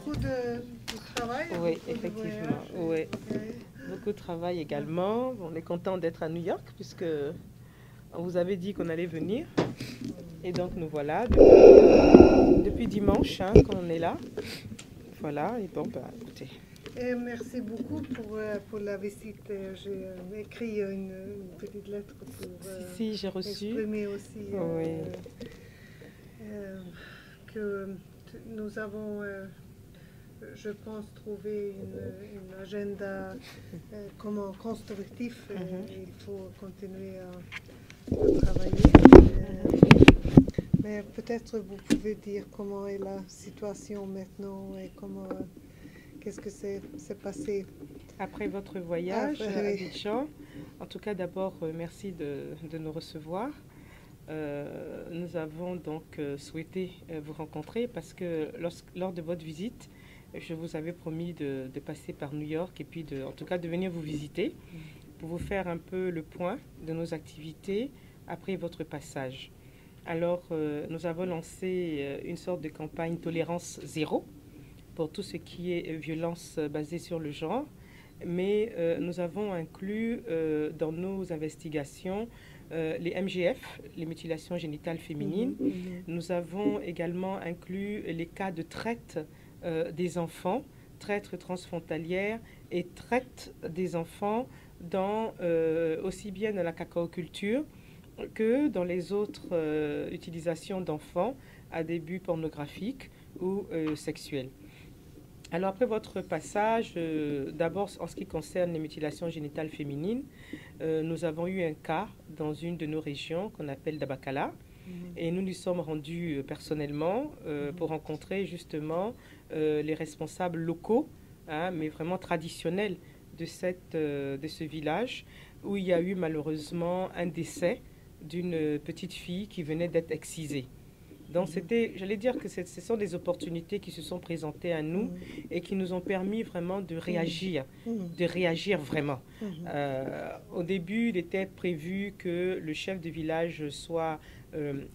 beaucoup de travail. Oui, Beaucoup effectivement. de Oui. voyages. Beaucoup de travail également. On est content d'être à New York puisque on vous avait dit qu'on allait venir. Et donc nous voilà depuis dimanche qu'on est là. Voilà, et bon, bah, écoutez. Et merci beaucoup pour la visite. J'ai écrit une petite lettre pour Si, j'ai reçu. exprimer aussi Oui. que nous avons, je pense, trouvé une agenda comment constructif. Il faut continuer à travailler. Mais peut-être vous pouvez dire comment est la situation maintenant et comment, qu'est-ce que s'est passé. Après votre voyage à oui. Abidjan, en tout cas d'abord merci de nous recevoir. Nous avons donc souhaité vous rencontrer parce que lors de votre visite, je vous avais promis de passer par New York et puis en tout cas de venir vous visiter pour vous faire un peu le point de nos activités après votre passage. Alors, nous avons lancé une sorte de campagne tolérance zéro pour tout ce qui est violence basée sur le genre, mais nous avons inclus dans nos investigations les MGF, les mutilations génitales féminines. Nous avons également inclus les cas de traite des enfants, traite transfrontalière et traite des enfants aussi bien dans la cacaoculture que dans les autres utilisations d'enfants à des buts pornographiques ou sexuels. Alors après votre passage, d'abord en ce qui concerne les mutilations génitales féminines, nous avons eu un cas dans une de nos régions qu'on appelle Dabakala. Et nous nous sommes rendus personnellement pour rencontrer justement les responsables locaux, mais vraiment traditionnels de ce village, où il y a eu malheureusement un décès d'une petite fille qui venait d'être excisée. Donc j'allais dire que ce sont des opportunités qui se sont présentées à nous et qui nous ont permis vraiment de réagir vraiment. Au début, il était prévu que le chef de village soit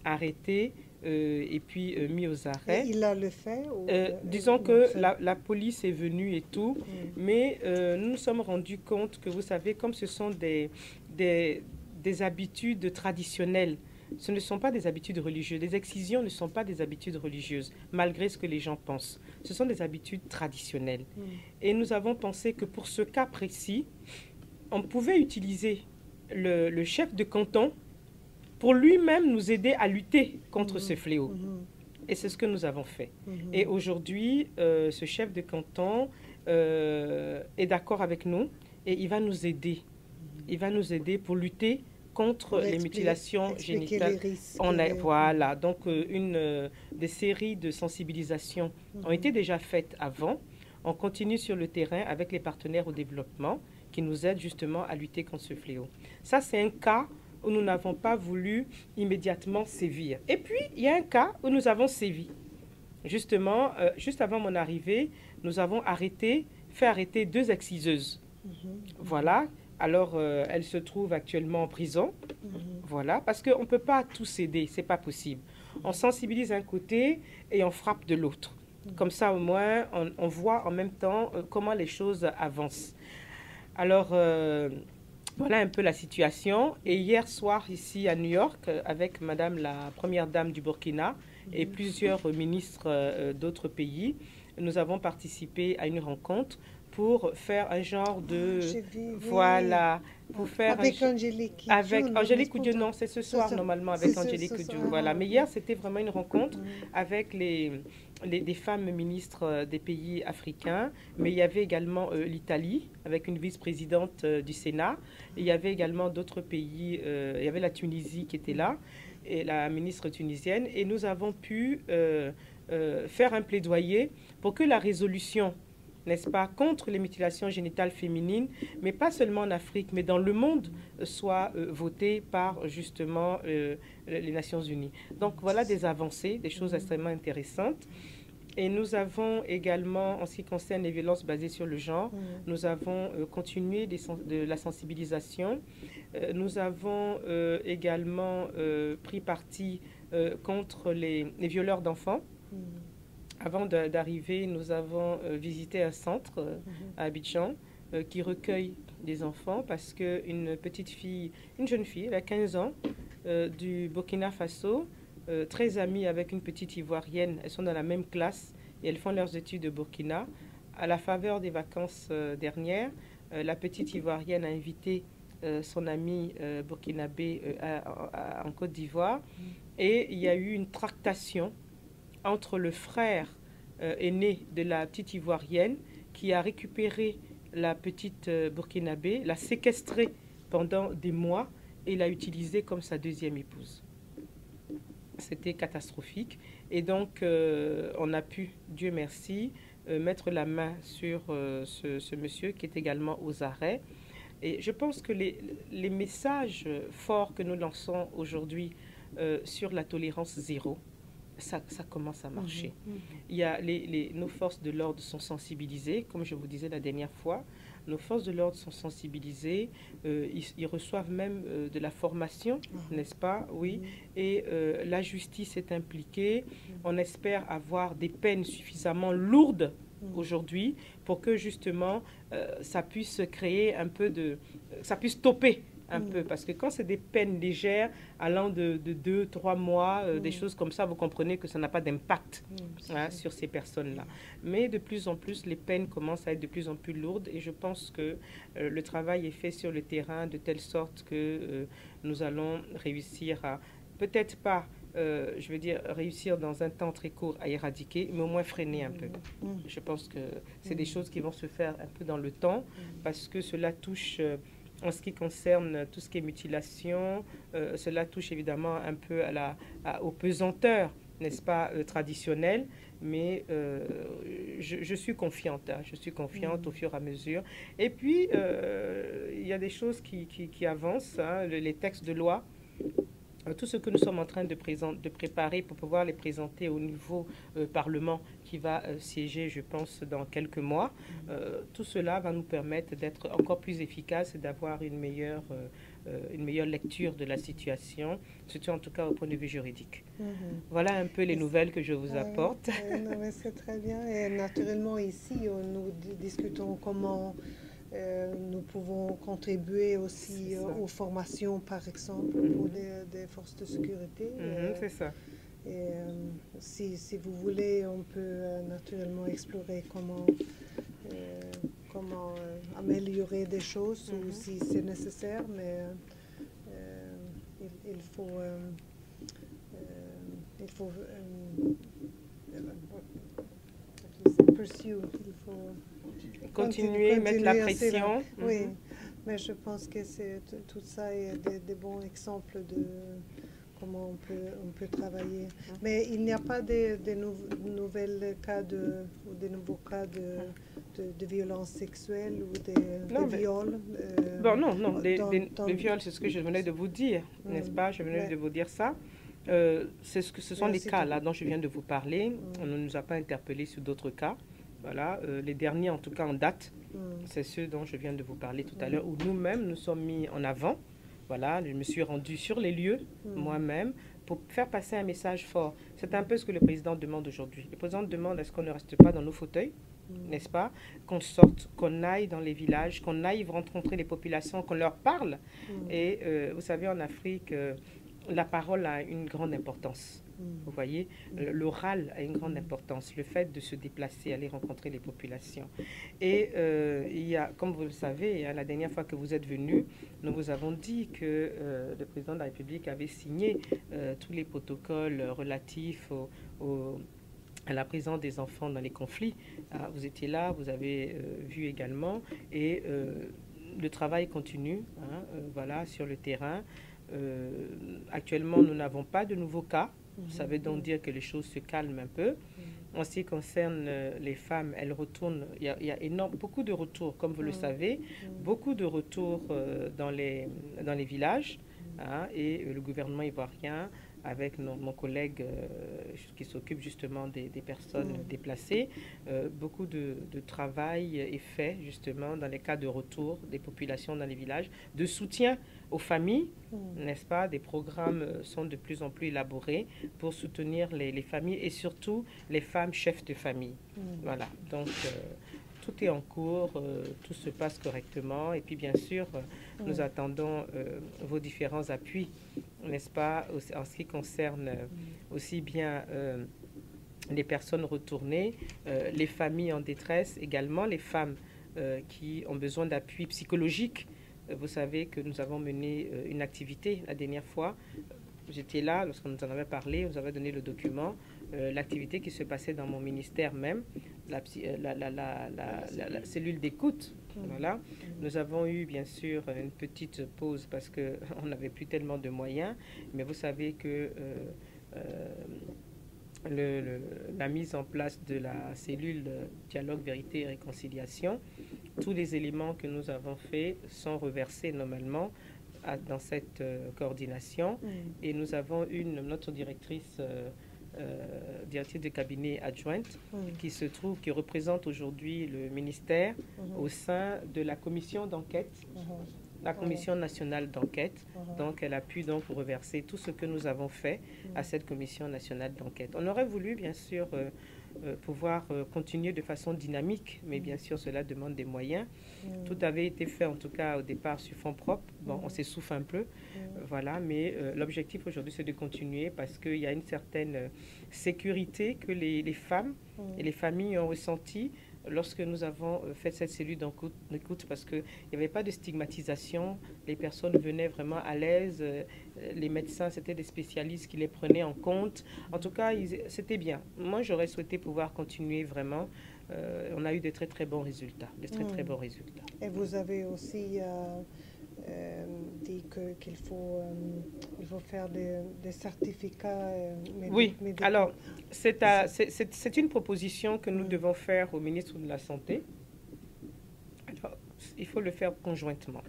arrêté et puis mis aux arrêts. Et il a le fait disons que la police est venue et tout, mais nous nous sommes rendus compte que, vous savez, comme ce sont des habitudes traditionnelles, ce ne sont pas des habitudes religieuses. Les excisions ne sont pas des habitudes religieuses, malgré ce que les gens pensent. Ce sont des habitudes traditionnelles. Et nous avons pensé que pour ce cas précis, on pouvait utiliser le chef de canton pour lui-même nous aider à lutter contre ce fléau. Et c'est ce que nous avons fait. Et aujourd'hui, ce chef de canton est d'accord avec nous et il va nous aider. Il va nous aider pour lutter contre les mutilations génitales. Voilà, donc des séries de sensibilisation ont été déjà faites avant. On continue sur le terrain avec les partenaires au développement qui nous aident justement à lutter contre ce fléau. Ça, c'est un cas où nous n'avons pas voulu immédiatement sévir. Et puis, il y a un cas où nous avons sévi. Justement, juste avant mon arrivée, nous avons fait arrêter 2 exciseuses. Voilà. Alors, elle se trouve actuellement en prison. Voilà, parce qu'on ne peut pas tout céder, ce n'est pas possible. On sensibilise d'un côté et on frappe de l'autre. Comme ça, au moins, on voit en même temps comment les choses avancent. Alors, voilà un peu la situation. Et hier soir, ici à New York, avec Madame la Première Dame du Burkina et plusieurs ministres d'autres pays, nous avons participé à une rencontre pour faire un genre de... voilà, pour faire... Avec Angélique Kidjo. Avec Angélique Kidjo, non, c'est ce soir normalement avec Angélique Kidjo. Voilà, mais hier c'était vraiment une rencontre avec des femmes ministres des pays africains, mais il y avait également l'Italie avec une vice-présidente du Sénat, il y avait également d'autres pays, il y avait la Tunisie qui était là, et la ministre tunisienne, et nous avons pu faire un plaidoyer pour que la résolution, n'est-ce pas, contre les mutilations génitales féminines, mais pas seulement en Afrique, mais dans le monde, soit votée par justement les Nations Unies. Donc voilà des avancées, des choses extrêmement intéressantes. Et nous avons également, en ce qui concerne les violences basées sur le genre, nous avons continué de la sensibilisation. Nous avons également pris parti contre les violeurs d'enfants. avant d'arriver, nous avons visité un centre à Abidjan qui recueille des enfants parce qu'une petite fille, une jeune fille, elle a 15 ans, du Burkina Faso, très amie avec une petite Ivoirienne. Elles sont dans la même classe et elles font leurs études au Burkina. À la faveur des vacances dernières, la petite Ivoirienne a invité son amie burkinabé en Côte d'Ivoire et il y a eu une tractation entre le frère aîné de la petite Ivoirienne qui a récupéré la petite burkinabé, l'a séquestrée pendant des mois et l'a utilisée comme sa deuxième épouse. C'était catastrophique. Et donc, on a pu, Dieu merci, mettre la main sur ce monsieur qui est également aux arrêts. Et je pense que les messages forts que nous lançons aujourd'hui sur la tolérance zéro, ça commence à marcher. Il y a nos forces de l'ordre sont sensibilisées, comme je vous disais la dernière fois. Nos forces de l'ordre sont sensibilisées, ils reçoivent même de la formation, n'est-ce pas? Oui. Et la justice est impliquée. On espère avoir des peines suffisamment lourdes aujourd'hui pour que justement ça puisse créer un peu ça puisse stopper un peu, parce que quand c'est des peines légères allant de 2-3 mois, des choses comme ça, vous comprenez que ça n'a pas d'impact sur ces personnes-là. Mais de plus en plus, les peines commencent à être de plus en plus lourdes et je pense que le travail est fait sur le terrain de telle sorte que nous allons réussir à, peut-être pas, je veux dire, réussir dans un temps très court à éradiquer, mais au moins freiner un peu. Je pense que c'est des choses qui vont se faire un peu dans le temps parce que cela touche... En ce qui concerne tout ce qui est mutilation, cela touche évidemment un peu aux pesanteurs, n'est-ce pas, traditionnelles, mais je suis confiante, je suis confiante au fur et à mesure. Et puis, il y a des choses qui avancent, les textes de loi. Tout ce que nous sommes en train de préparer pour pouvoir les présenter au niveau Parlement qui va siéger, je pense, dans quelques mois, tout cela va nous permettre d'être encore plus efficaces et d'avoir une meilleure lecture de la situation, surtout en tout cas au point de vue juridique. Voilà un peu les nouvelles que je vous apporte. Non, mais c'est très bien. Et naturellement, ici, nous discutons comment... nous pouvons contribuer aussi aux formations, par exemple, pour des forces de sécurité. C'est ça. Et si vous voulez, on peut naturellement explorer comment améliorer des choses ou si c'est nécessaire, mais il faut pursue, il faut continuer, mettre la pression. Oui, mais je pense que tout ça est des bons exemples de comment on peut travailler. Mais il n'y a pas des nouveaux cas de violence sexuelle ou de viols. Non, les viols, c'est ce que je venais de vous dire, n'est-ce pas? Je venais de vous dire ça. Ce sont les cas là dont je viens de vous parler. On ne nous a pas interpellés sur d'autres cas. Voilà, les derniers en tout cas en date, c'est ceux dont je viens de vous parler tout à l'heure, où nous-mêmes nous sommes mis en avant. Voilà, je me suis rendue sur les lieux moi-même pour faire passer un message fort. C'est un peu ce que le président demande aujourd'hui. Le président demande à ce qu'on ne reste pas dans nos fauteuils, n'est-ce pas? Qu'on sorte, qu'on aille dans les villages, qu'on aille rencontrer les populations, qu'on leur parle. Et vous savez, en Afrique, la parole a une grande importance. Vous voyez, l'oral a une grande importance, le fait de se déplacer, aller rencontrer les populations. Et il y a, comme vous le savez, la dernière fois que vous êtes venu, nous vous avons dit que le président de la République avait signé tous les protocoles relatifs à la présence des enfants dans les conflits. Vous étiez là, vous avez vu également, et le travail continue, voilà, sur le terrain. Actuellement, nous n'avons pas de nouveaux cas. Ça veut donc dire que les choses se calment un peu. En ce qui concerne les femmes, elles retournent. Il y a beaucoup de retours, comme vous le savez, beaucoup de retours dans les villages. Et le gouvernement ivoirien avec mon collègue qui s'occupe justement des personnes déplacées. Beaucoup de travail est fait justement dans les cas de retour des populations dans les villages, de soutien aux familles, n'est-ce pas? Des programmes sont de plus en plus élaborés pour soutenir les familles et surtout les femmes chefs de famille. Voilà, donc tout est en cours, tout se passe correctement et puis bien sûr, nous attendons vos différents appuis, n'est-ce pas, en ce qui concerne aussi bien les personnes retournées, les familles en détresse, également les femmes qui ont besoin d'appui psychologique. Vous savez que nous avons mené une activité la dernière fois. J'étais là lorsqu'on nous en avait parlé, on nous avait donné le document, l'activité qui se passait dans mon ministère même, la cellule d'écoute. Voilà. Nous avons eu bien sûr une petite pause parce qu'on n'avait plus tellement de moyens, mais vous savez que la mise en place de la cellule dialogue, vérité et réconciliation, tous les éléments que nous avons faits sont reversés normalement dans cette coordination. Et nous avons notre directrice de cabinet adjointe qui représente aujourd'hui le ministère au sein de la commission d'enquête, la commission nationale d'enquête. Donc elle a pu donc reverser tout ce que nous avons fait à cette commission nationale d'enquête. On aurait voulu bien sûr pouvoir continuer de façon dynamique, mais bien sûr cela demande des moyens. Tout avait été fait en tout cas au départ sur fonds propres. Bon, on s'essouffle un peu, voilà, mais l'objectif aujourd'hui c'est de continuer parce qu'il y a une certaine sécurité que les femmes et les familles ont ressentie lorsque nous avons fait cette cellule d'écoute, parce qu'il n'y avait pas de stigmatisation, les personnes venaient vraiment à l'aise, les médecins, c'était des spécialistes qui les prenaient en compte. En tout cas, c'était bien. Moi, j'aurais souhaité pouvoir continuer vraiment. On a eu de très, très bons résultats, très bons résultats. Et vous avez aussi dit qu'il faut faire des certificats médicaux. Oui, alors c'est une proposition que nous devons faire au ministre de la Santé. Alors, il faut le faire conjointement.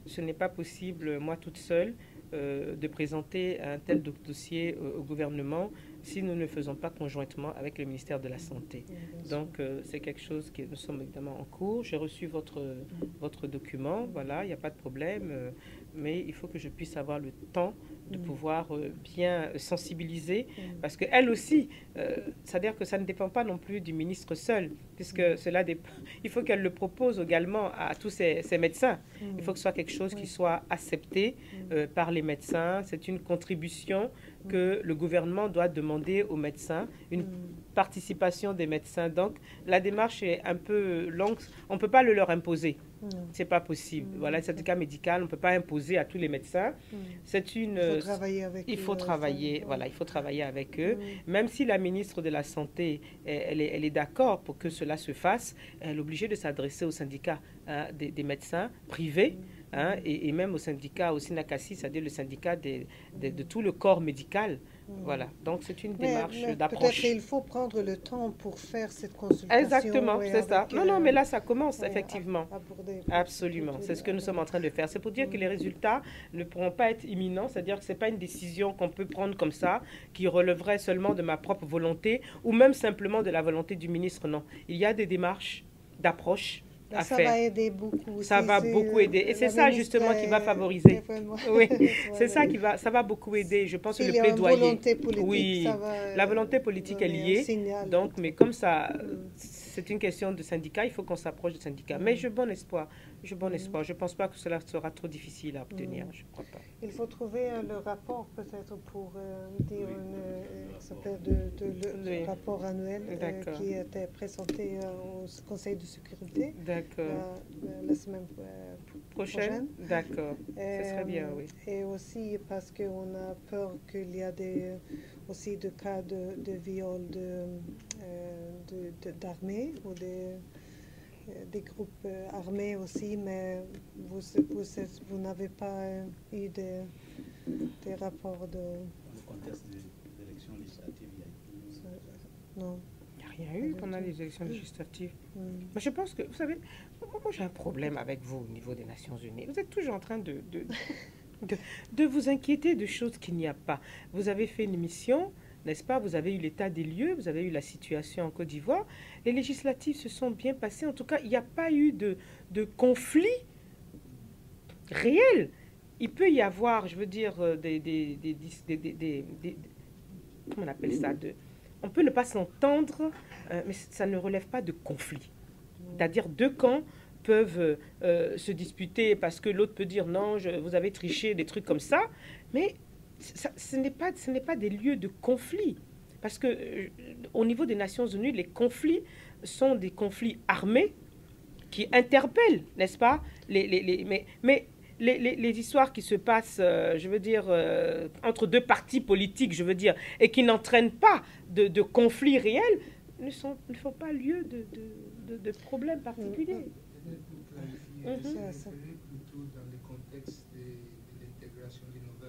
Ce n'est pas possible, moi toute seule, de présenter un tel dossier au gouvernement si nous ne le faisons pas conjointement avec le ministère de la Santé. Donc, c'est quelque chose que nous sommes évidemment en cours. J'ai reçu votre document, voilà, il n'y a pas de problème, mais il faut que je puisse avoir le temps de pouvoir bien sensibiliser, parce qu'elle aussi, c'est-à-dire que ça ne dépend pas non plus du ministre seul, puisque il faut qu'elle le propose également à tous ces médecins. Il faut que ce soit quelque chose qui soit accepté par les médecins. C'est une contribution que le gouvernement doit demander aux médecins, une participation des médecins. Donc, la démarche est un peu longue. On ne peut pas le leur imposer. C'est pas possible. Voilà, le certificat médical, on ne peut pas imposer à tous les médecins. C'est une. Il faut travailler avec eux. Il faut travailler, voilà, il faut travailler avec eux. Même si la ministre de la Santé, elle est d'accord pour que cela se fasse, elle est obligée de s'adresser au syndicat des médecins privés. Et même au syndicat, au SINACASI, c'est-à-dire le syndicat de tout le corps médical. Voilà, donc c'est une démarche d'approche. Peut-être qu'il faut prendre le temps pour faire cette consultation. Exactement, c'est ça. Non, mais là, ça commence, effectivement. Absolument, c'est ce que nous sommes en train de faire. C'est pour dire que les résultats ne pourront pas être imminents, c'est-à-dire que ce n'est pas une décision qu'on peut prendre comme ça, qui relèverait seulement de ma propre volonté, ou même simplement de la volonté du ministre, non. Il y a des démarches d'approche. Ça va aider beaucoup. Ça va beaucoup aider. Et c'est ça justement qui va favoriser. Oui, c'est ça ça va beaucoup aider. Je pense que le plaidoyer. Volonté politique, oui, la volonté politique est liée. Donc, mais comme ça, c'est une question de syndicat, il faut qu'on s'approche du syndicat. Mais j'ai bon espoir. Je ne pense pas que cela sera trop difficile à obtenir. Je ne crois pas. Il faut trouver le rapport peut-être pour dire le rapport annuel qui était présenté au Conseil de sécurité la semaine prochaine. D'accord, ce serait bien, oui. Et aussi parce qu'on a peur qu'il y a aussi des cas de viol d'armées ou des groupes armés aussi, mais vous n'avez pas eu des rapports de... Dans le contexte des élections législatives, il y a eu... Non. Il n'y a rien eu pendant les élections législatives. Mais je pense que, vous savez, moi j'ai un problème avec vous au niveau des Nations Unies. Vous êtes toujours en train de de vous inquiéter de choses qu'il n'y a pas. Vous avez fait une émission, n'est-ce pas? Vous avez eu l'état des lieux, vous avez eu la situation en Côte d'Ivoire. Les législatives se sont bien passées. En tout cas, il n'y a pas eu de conflit réel. Il peut y avoir, je veux dire, comment on appelle ça, on peut ne pas s'entendre, mais ça ne relève pas de conflit. C'est-à-dire deux camps peuvent se disputer parce que l'autre peut dire non, vous avez triché, des trucs comme ça, mais ce n'est pas des lieux de conflit. Parce que au niveau des Nations Unies, les conflits sont des conflits armés qui interpellent, n'est-ce pas? Mais les histoires qui se passent, je veux dire, entre deux partis politiques, je veux dire, et qui n'entraînent pas de conflits réels, ne font pas lieu de problèmes particuliers. Ça serait plutôt dans le contexte de l'intégration des nouveaux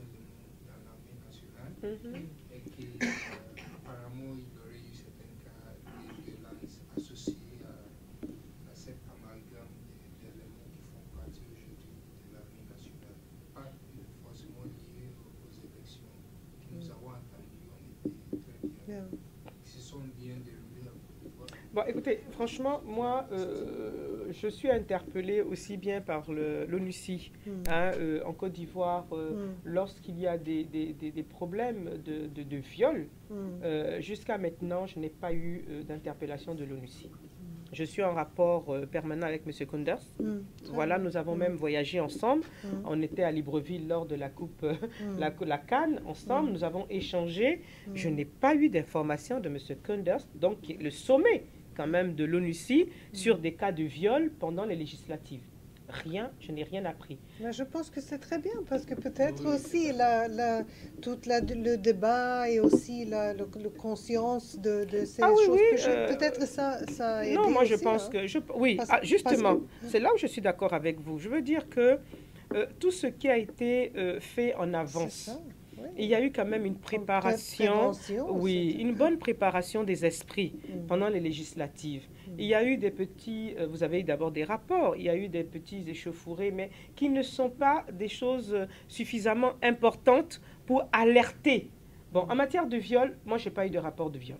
éléments dans l'armée nationale et qu'apparemment il y aurait eu certains cas de violence associés à cet amalgame d'éléments qui font partie aujourd'hui de l'armée nationale, pas forcément liés aux élections que nous avons entendues, on était très bien. Ce sont bien déroulés. Bon, écoutez, franchement, moi, je suis interpellée aussi bien par l'ONUCI en Côte d'Ivoire lorsqu'il y a des problèmes de viol. Jusqu'à maintenant, je n'ai pas eu d'interpellation de l'ONUCI. Je suis en rapport permanent avec M. Koenders. Voilà, nous avons même voyagé ensemble. On était à Libreville lors de la Coupe, la CAN ensemble. Nous avons échangé. Je n'ai pas eu d'information de M. Koenders, donc le sommet quand même de l'ONUCI sur des cas de viol pendant les législatives. Rien, je n'ai rien appris. Mais je pense que c'est très bien parce que peut-être aussi tout le débat et aussi la conscience de ces choses. Peut-être ça a aidé. Non, moi je aussi, pense que... Oui, justement, c'est là où je suis d'accord avec vous. Je veux dire que tout ce qui a été fait en avance, il y a eu quand même une préparation, une bonne préparation des esprits pendant les législatives. Il y a eu des petits, vous avez eu d'abord des rapports, il y a eu des petits échauffourées, mais qui ne sont pas des choses suffisamment importantes pour alerter. Bon, en matière de viol, moi je n'ai pas eu de rapport de viol.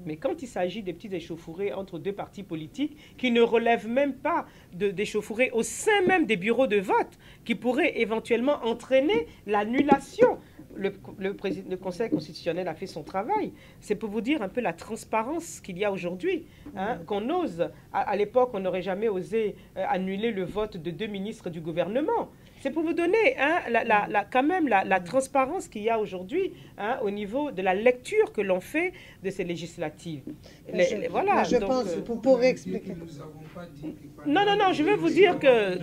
Mais quand il s'agit des petits échauffourées entre deux partis politiques qui ne relèvent même pas d'échauffourées au sein même des bureaux de vote, qui pourraient éventuellement entraîner l'annulation. Le Conseil constitutionnel a fait son travail. C'est pour vous dire un peu la transparence qu'il y a aujourd'hui. Qu'on ose. À l'époque, on n'aurait jamais osé annuler le vote de 2 ministres du gouvernement. C'est pour vous donner quand même la transparence qu'il y a aujourd'hui au niveau de la lecture que l'on fait de ces législatives. Voilà. Je pense, pour expliquer. Non, je veux vous dire que...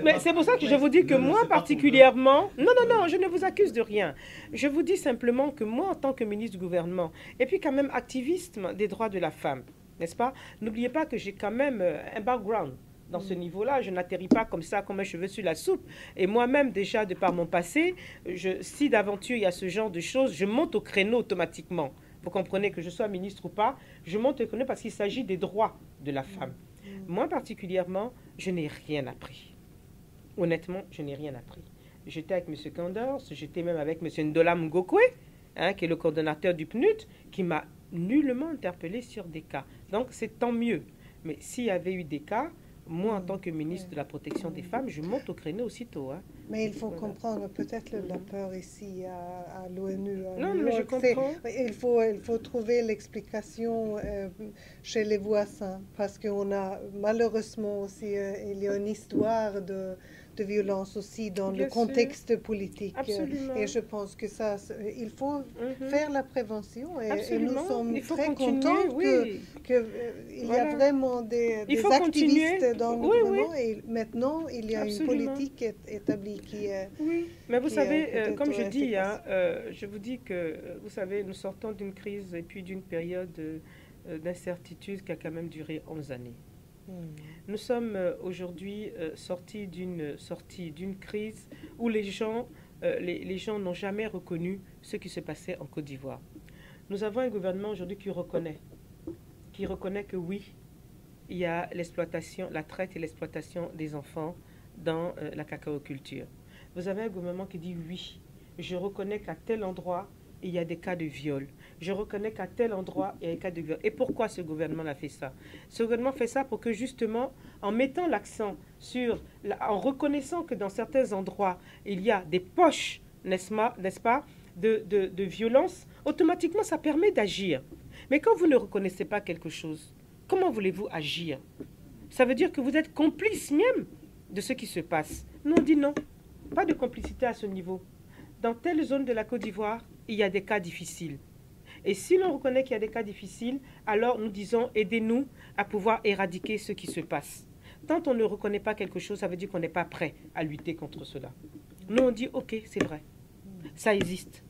Mais c'est pour ça que je vous dis que moi particulièrement... Non, je ne vous accuse de rien. Je vous dis simplement que moi, en tant que ministre du gouvernement, et puis quand même activiste des droits de la femme, n'est-ce pas? N'oubliez pas que j'ai quand même un background. Dans ce niveau-là, je n'atterris pas comme ça, comme un cheveu sur la soupe. Et moi-même, déjà, de par mon passé, si d'aventure il y a ce genre de choses, je monte au créneau automatiquement. Vous comprenez que je sois ministre ou pas, je monte au créneau parce qu'il s'agit des droits de la femme. Moi, particulièrement, je n'ai rien appris. Honnêtement, je n'ai rien appris. J'étais avec M. Koenders, j'étais même avec M. Ndola Mngokwe, qui est le coordonnateur du PNUD, qui m'a nullement interpellé sur des cas. Donc, c'est tant mieux. Mais s'il y avait eu des cas, moi, en tant que ministre de la protection des femmes, je monte au créneau aussitôt. Mais il faut comprendre peut-être la peur ici à l'ONU. Non, mais je comprends. Il faut trouver l'explication chez les voisins parce qu'on a malheureusement aussi, il y a une histoire de violence aussi dans le contexte politique. Absolument. Et je pense que ça, il faut faire la prévention. Et nous sommes très contents qu'il y a vraiment des activistes dans le gouvernement. Et maintenant, il y a une politique établie qui est... Oui, mais vous savez, comme je dis, je vous dis que, vous savez, nous sortons d'une crise et puis d'une période d'incertitude qui a quand même duré 11 années. Nous sommes aujourd'hui sortis d'une crise où les gens n'ont jamais reconnu ce qui se passait en Côte d'Ivoire. Nous avons un gouvernement aujourd'hui qui reconnaît que oui, il y a l'exploitation, la traite et l'exploitation des enfants dans la cacaoculture. Vous avez un gouvernement qui dit oui, je reconnais qu'à tel endroit, il y a des cas de viol. Je reconnais qu'à tel endroit, il y a des cas de viol. Et pourquoi ce gouvernement a fait ça? Ce gouvernement fait ça pour que justement, en mettant l'accent sur, en reconnaissant que dans certains endroits, il y a des poches, n'est-ce pas, de violence, automatiquement, ça permet d'agir. Mais quand vous ne reconnaissez pas quelque chose, comment voulez-vous agir? Ça veut dire que vous êtes complice même de ce qui se passe. Nous, on dit non, pas de complicité à ce niveau. Dans telle zone de la Côte d'Ivoire, il y a des cas difficiles. Et si l'on reconnaît qu'il y a des cas difficiles, alors nous disons aidez-nous à pouvoir éradiquer ce qui se passe. Tant on ne reconnaît pas quelque chose, ça veut dire qu'on n'est pas prêt à lutter contre cela. Nous, on dit ok, c'est vrai, ça existe.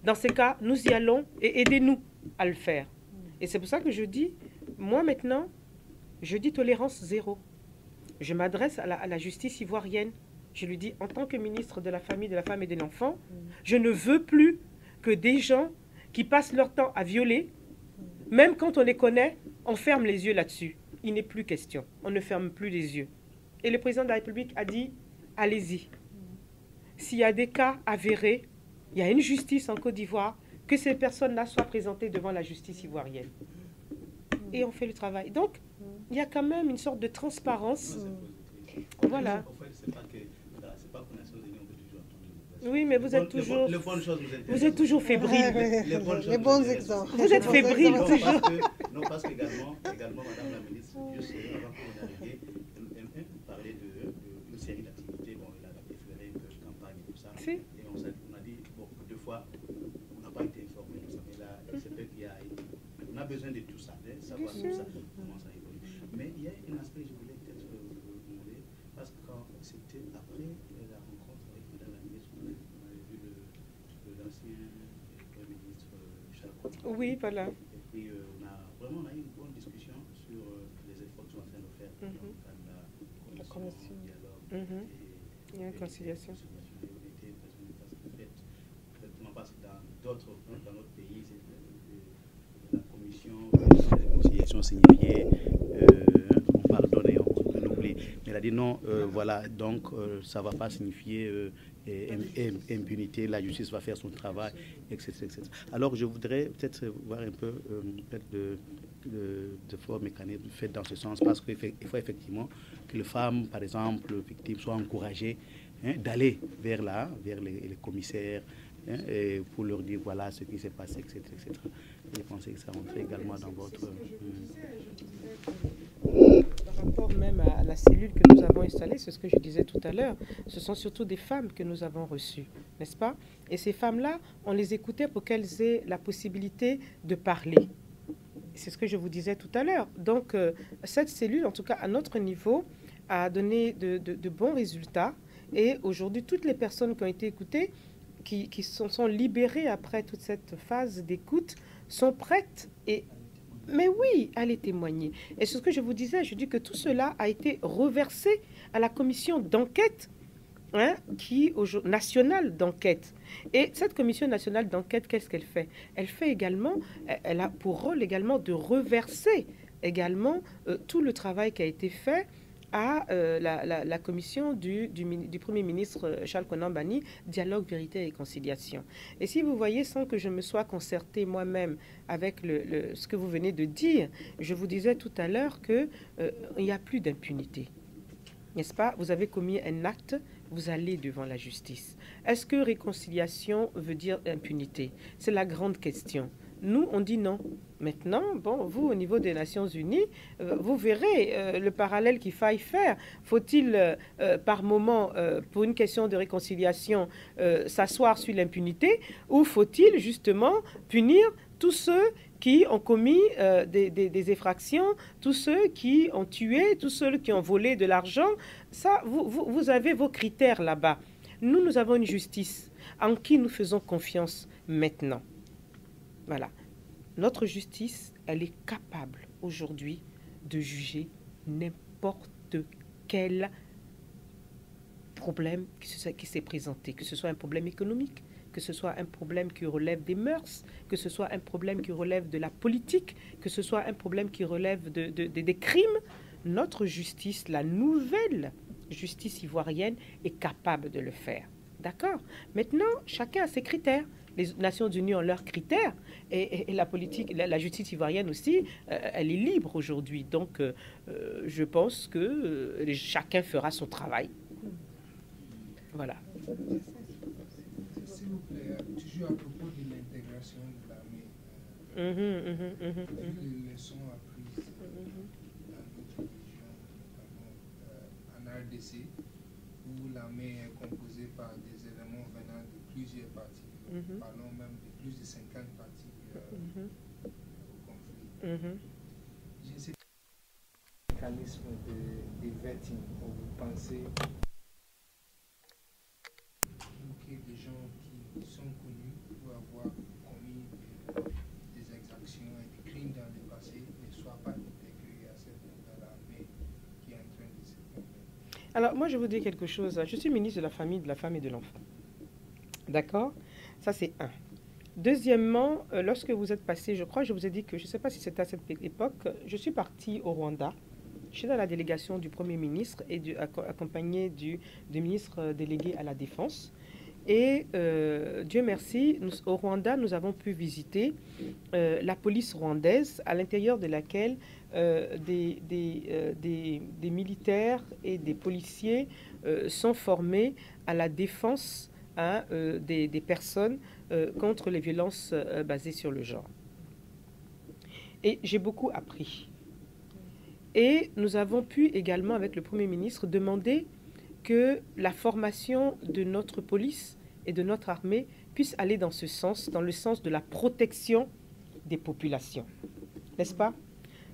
Dans ces cas, nous y allons et aidez-nous à le faire. Et c'est pour ça que je dis, moi maintenant, je dis tolérance zéro. Je m'adresse à la justice ivoirienne. Je lui dis, en tant que ministre de la Famille, de la Femme et de l'Enfant, je ne veux plus que des gens qui passent leur temps à violer, même quand on les connaît, on ferme les yeux là-dessus. Il n'est plus question. On ne ferme plus les yeux. Et le président de la République a dit, allez-y. S'il y a des cas avérés, il y a une justice en Côte d'Ivoire, que ces personnes-là soient présentées devant la justice ivoirienne. Et on fait le travail. Donc, il y a quand même une sorte de transparence. Voilà. Oui, mais vous êtes toujours... Vous êtes toujours fébrile. Les bons exemples. Vous êtes fébrile toujours. Non, parce qu'également, Madame la ministre, juste avant que vous arriviez, elle parlait d'une série d'activités. Bon, elle a déféré une campagne et tout ça. Si. Et on a dit, bon, deux fois, on n'a pas été informé de ça. Mais là, c'est vrai qu'il y a... On a besoin de tout ça, de savoir tout ça, comment ça évolue. Mais il y a un aspect, je voulais peut-être vous demander, parce que quand c'était après la rencontre avec Madame la ministre, on avait vu l'ancien Premier ministre Charles Konan. Oui, voilà. Et puis on a eu une bonne discussion sur les efforts qu'ils sont en train de faire dans le cadre de la commission dialogue et réconciliation. Parce que dans notre pays, la commission de réconciliation signifiait on pardonne et on oublie. Mais elle a dit non, voilà, donc ça ne va pas signifier impunité, la justice va faire son travail, etc. etc. Alors je voudrais peut-être voir un peu de forts mécanismes faits dans ce sens, parce qu'il faut effectivement que les femmes, par exemple, victimes, soient encouragées d'aller vers les commissaires, et pour leur dire voilà ce qui s'est passé, etc., etc. Je pensais que ça rentrait également dans votre... Par rapport même à la cellule que nous avons installée, c'est ce que je disais tout à l'heure, ce sont surtout des femmes que nous avons reçues, n'est-ce pas? Et ces femmes-là, on les écoutait pour qu'elles aient la possibilité de parler. C'est ce que je vous disais tout à l'heure. Donc, cette cellule, en tout cas à notre niveau, a donné de bons résultats. Et aujourd'hui, toutes les personnes qui ont été écoutées, qui sont libérées après toute cette phase d'écoute, sont prêtes mais oui, à les témoigner. Et c'est ce que je vous disais, je dis que tout cela a été reversé à la commission d'enquête nationale d'enquête. Et cette commission nationale d'enquête, qu'est-ce qu'elle fait? Elle fait également, elle a pour rôle également de reverser également tout le travail qui a été fait à la commission du Premier ministre Charles Konan Banny, Dialogue, Vérité et Réconciliation. Et si vous voyez, sans que je me sois concertée moi-même avec ce que vous venez de dire, je vous disais tout à l'heure qu'il n'y a plus d'impunité. N'est-ce pas? Vous avez commis un acte, vous allez devant la justice. Est-ce que réconciliation veut dire impunité? C'est la grande question. Nous, on dit non. Maintenant, bon, vous, au niveau des Nations Unies, vous verrez le parallèle qu'il faille faire. Faut-il, par moment, pour une question de réconciliation, s'asseoir sur l'impunité, ou faut-il justement punir tous ceux qui ont commis des effractions, tous ceux qui ont tué, tous ceux qui ont volé de l'argent? Ça, vous avez vos critères là-bas. Nous avons une justice en qui nous faisons confiance maintenant. Voilà. Notre justice, elle est capable aujourd'hui de juger n'importe quel problème qui s'est présenté, que ce soit un problème économique, que ce soit un problème qui relève des mœurs, que ce soit un problème qui relève de la politique, que ce soit un problème qui relève des crimes, notre justice, la nouvelle justice ivoirienne, est capable de le faire. D'accord? Maintenant, chacun a ses critères. Les Nations Unies ont leurs critères et la politique, la justice ivoirienne aussi, elle est libre aujourd'hui. Donc, je pense que chacun fera son travail. Voilà. S'il vous plaît, toujours à propos de l'intégration de l'armée, les leçons apprises dans d'autres régions, notamment en RDC, où l'armée est composée par des éléments venant de plusieurs parties. Parlons même de plus de 50 parties au conflit. Je sais le mécanisme de vetting, vous pensez que des gens qui sont connus pour avoir commis des exactions et des crimes dans le passé ne soient pas intégrés à cette nouvelle armée qui est en train de se former? Alors, moi, je vous dis quelque chose. Je suis ministre de la Famille, de la Femme et de l'Enfant. D'accord? Ça, c'est un. Deuxièmement, lorsque vous êtes passé, je crois, je vous ai dit que, je ne sais pas si c'était à cette époque, je suis partie au Rwanda. Je suis dans la délégation du Premier ministre et accompagné du ministre délégué à la Défense. Et Dieu merci, au Rwanda, nous avons pu visiter la police rwandaise, à l'intérieur de laquelle des militaires et des policiers sont formés à la défense des personnes contre les violences basées sur le genre. Et j'ai beaucoup appris. Et nous avons pu également, avec le Premier ministre, demander que la formation de notre police et de notre armée puisse aller dans ce sens, dans le sens de la protection des populations. N'est-ce pas?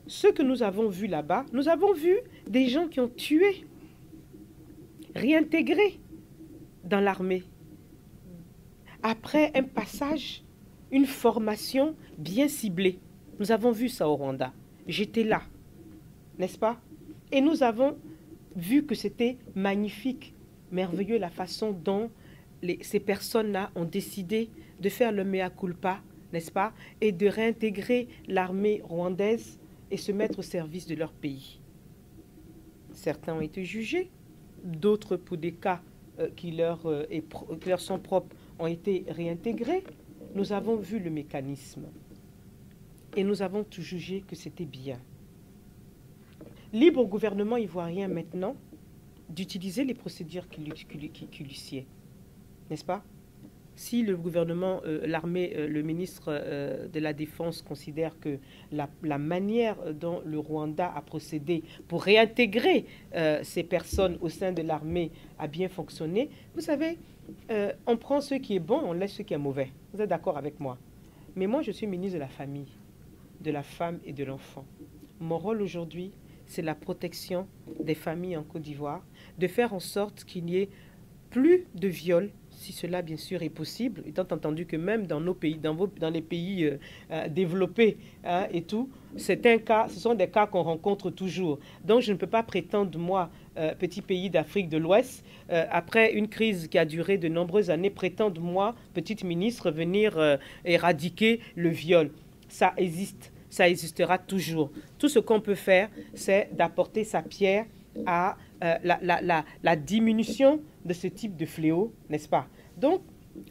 Ce que nous avons vu là-bas, nous avons vu des gens qui ont tué, réintégrés dans l'armée. Après un passage, une formation bien ciblée. Nous avons vu ça au Rwanda. J'étais là, n'est-ce pas? Et nous avons vu que c'était magnifique, merveilleux la façon dont ces personnes-là ont décidé de faire le mea culpa, n'est-ce pas? Et de réintégrer l'armée rwandaise et se mettre au service de leur pays. Certains ont été jugés, d'autres pour des cas qui leur sont propres ont été réintégrés. Nous avons vu le mécanisme et nous avons tout jugé que c'était bien. Libre au gouvernement ivoirien maintenant d'utiliser les procédures qui lui sied, n'est-ce pas? Si le gouvernement, l'armée, le ministre de la Défense considère que la manière dont le Rwanda a procédé pour réintégrer ces personnes au sein de l'armée a bien fonctionné, vous savez, on prend ce qui est bon, on laisse ce qui est mauvais. Vous êtes d'accord avec moi? Mais moi, je suis ministre de la Famille, de la Femme et de l'Enfant. Mon rôle aujourd'hui, c'est la protection des familles en Côte d'Ivoire, de faire en sorte qu'il n'y ait plus de viols, si cela bien sûr est possible, étant entendu que même dans nos pays, dans les pays développés et tout, c'est un cas, ce sont des cas qu'on rencontre toujours. Donc je ne peux pas prétendre, moi, petit pays d'Afrique de l'Ouest, après une crise qui a duré de nombreuses années, prétendre, moi, petite ministre, venir éradiquer le viol. Ça existe, ça existera toujours. Tout ce qu'on peut faire, c'est d'apporter sa pierre à la diminution de ce type de fléau, n'est-ce pas? Donc,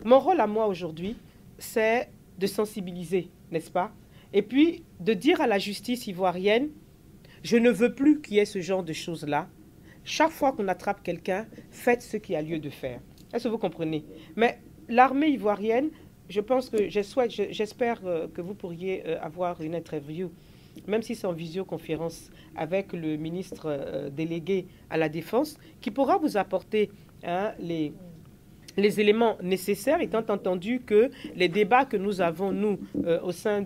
mon rôle à moi aujourd'hui, c'est de sensibiliser, n'est-ce pas? Et puis, de dire à la justice ivoirienne, je ne veux plus qu'il y ait ce genre de choses-là. Chaque fois qu'on attrape quelqu'un, faites ce qu'il y a lieu de faire. Est-ce que vous comprenez? Mais l'armée ivoirienne, je pense que j'espère que vous pourriez avoir une interview, même si c'est en visioconférence, avec le ministre délégué à la Défense, qui pourra vous apporter les éléments nécessaires, étant entendu que les débats que nous avons, nous, au sein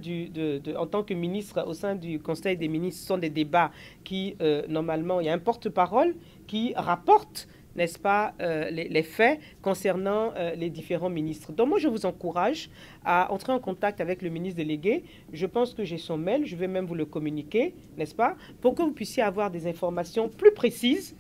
en tant que ministre, au sein du Conseil des ministres, sont des débats qui, normalement, il y a un porte-parole qui rapporte, n'est-ce pas, les faits concernant les différents ministres. Donc moi, je vous encourage à entrer en contact avec le ministre délégué. Je pense que j'ai son mail, je vais même vous le communiquer, n'est-ce pas, pour que vous puissiez avoir des informations plus précises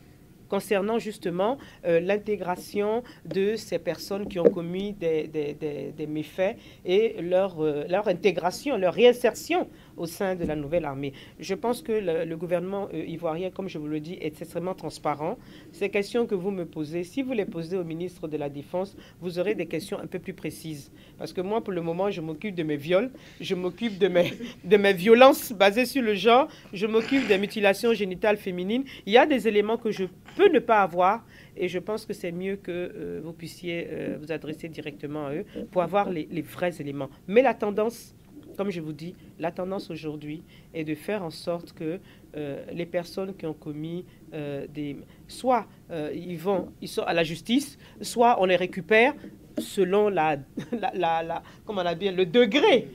concernant justement l'intégration de ces personnes qui ont commis des méfaits et leur intégration, leur réinsertion au sein de la nouvelle armée. Je pense que le gouvernement ivoirien, comme je vous le dis, est extrêmement transparent. Ces questions que vous me posez, si vous les posez au ministre de la Défense, vous aurez des questions un peu plus précises. Parce que moi, pour le moment, je m'occupe de mes viols, je m'occupe de mes violences basées sur le genre, je m'occupe des mutilations génitales féminines. Il y a des éléments que je peux ne pas avoir et je pense que c'est mieux que vous puissiez vous adresser directement à eux pour avoir les vrais éléments. Mais la tendance, comme je vous dis, la tendance aujourd'hui est de faire en sorte que les personnes qui ont commis soit ils sont à la justice, soit on les récupère selon comment on a dit, le degré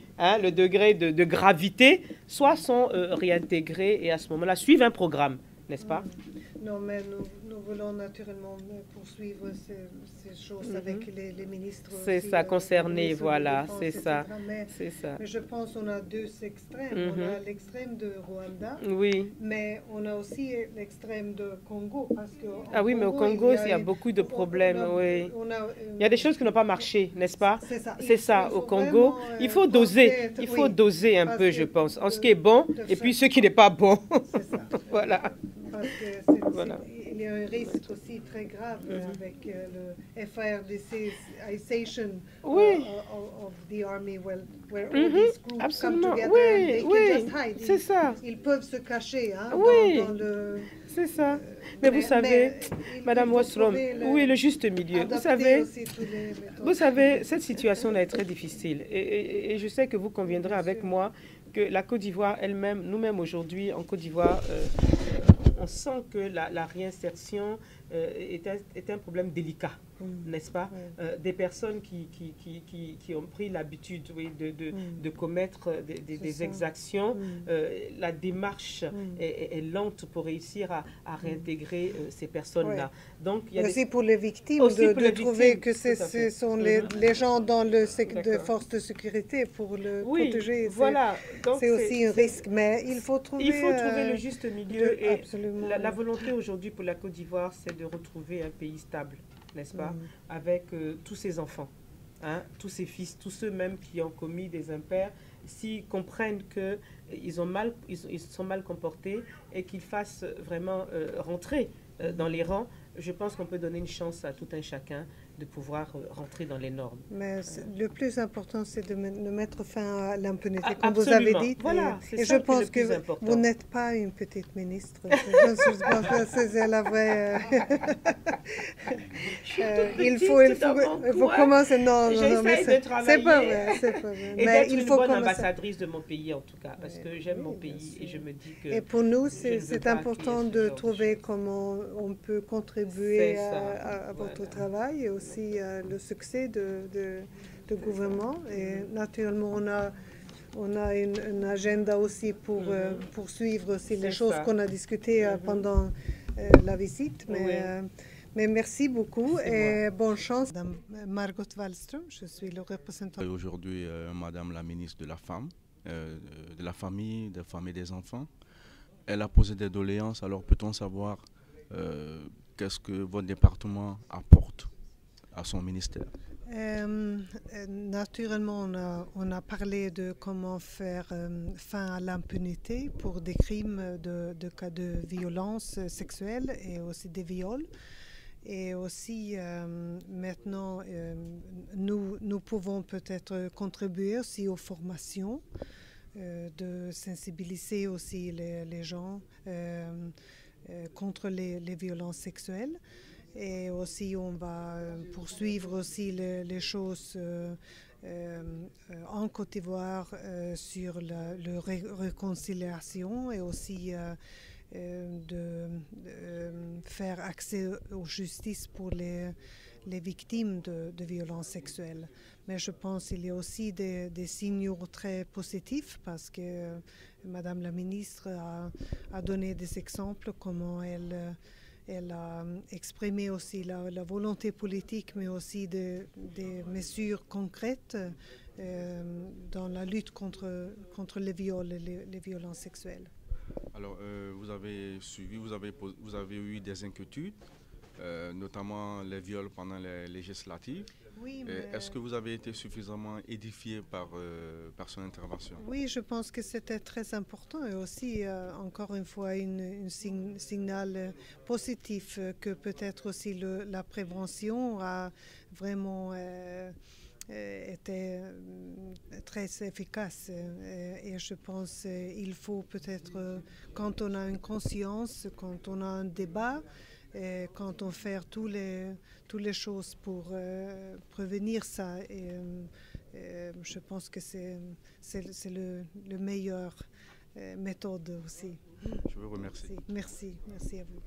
de gravité, soit sont réintégrés et à ce moment-là suivent un programme, n'est-ce pas? Non, mais nous voulons naturellement poursuivre ces choses avec les ministres. C'est ça, concernés, voilà, c'est ça. Mais je pense qu'on a deux extrêmes. On a l'extrême de Rwanda, oui. Mais on a aussi l'extrême de Congo. Parce que oui, mais au Congo, il y a beaucoup de problèmes. Oui. Il y a des choses qui n'ont pas marché, n'est-ce pas? C'est ça. Au Congo, il faut doser. Il faut doser un peu, je pense, en ce qui est bon et puis ce qui n'est pas bon. C'est ça. Voilà. Parce que il y a un risque aussi très grave avec le FARDCisation of the army, where all these groups come together and they can just hide. C'est ça. Ils peuvent se cacher dans le... C'est ça. Mais vous savez, Madame Westrom, le juste milieu. Vous savez, cette situation-là est très difficile. Et je sais que vous conviendrez avec moi que la Côte d'Ivoire elle-même, nous-mêmes aujourd'hui en Côte d'Ivoire, on sent que la réinsertion est un problème délicat, n'est-ce pas? Des personnes qui ont pris l'habitude de commettre des exactions, la démarche est lente pour réussir à réintégrer ces personnes-là. Donc, il y a aussi pour les victimes, de trouver que ce sont les gens dans le secteur de forces de sécurité pour le protéger. Voilà. C'est aussi un risque, mais il faut trouver le juste milieu. Et la volonté aujourd'hui pour la Côte d'Ivoire, c'est de retrouver un pays stable, n'est-ce pas, avec tous ses enfants, tous ses fils, tous ceux même qui ont commis des impairs, s'ils comprennent qu'ils sont mal comportés et qu'ils fassent vraiment rentrer dans les rangs, je pense qu'on peut donner une chance à tout un chacun de pouvoir rentrer dans les normes. Mais le plus important, c'est de mettre fin à l'impunité, comme vous avez dit. Voilà, et je pense que vous n'êtes pas une petite ministre. Je pense que c'est la vraie... il faut commencer... Non, j'essaie de travailler. C'est pas vrai, c'est pas vrai. Et mais il faut une bonne ambassadrice de mon pays, en tout cas, parce que j'aime mon pays et je me dis que... Et pour nous, c'est important de trouver comment on peut contribuer à votre travail et aussi le succès de gouvernement. Et naturellement, on a une agenda aussi pour poursuivre aussi les choses qu'on a discutées pendant la visite. Mais merci beaucoup et bonne chance. Madame Margot Wallström, je suis le représentant. Aujourd'hui, Madame la ministre de la Femme, de la Famille, des femmes et des enfants, elle a posé des doléances. Alors peut-on savoir qu'est-ce que votre département apporte à son ministère? Naturellement, on a parlé de comment faire fin à l'impunité pour des crimes de cas de violence sexuelle et aussi des viols. Et aussi, maintenant, nous pouvons peut-être contribuer aussi aux formations, de sensibiliser aussi les gens contre les violences sexuelles. Et aussi, on va poursuivre aussi les choses en Côte d'Ivoire sur la réconciliation et aussi de faire accès aux justices pour les victimes de violences sexuelles. Mais je pense qu'il y a aussi des signaux très positifs parce que Madame la ministre a donné des exemples comment elle a exprimé aussi la volonté politique, mais aussi des mesures concrètes dans la lutte contre les viols et les violences sexuelles. Alors, vous avez suivi, vous avez eu des inquiétudes, notamment les viols pendant les législatives. Oui, mais... Est-ce que vous avez été suffisamment édifié par son intervention? Oui, je pense que c'était très important et aussi, encore une fois, un signal positif que peut-être aussi la prévention a vraiment été très efficace. Et je pense qu'il faut peut-être, quand on a une conscience, quand on a un débat, et quand on fait toutes les choses pour prévenir ça, je pense que c'est le meilleur méthode aussi. Je vous remercie. Merci à vous.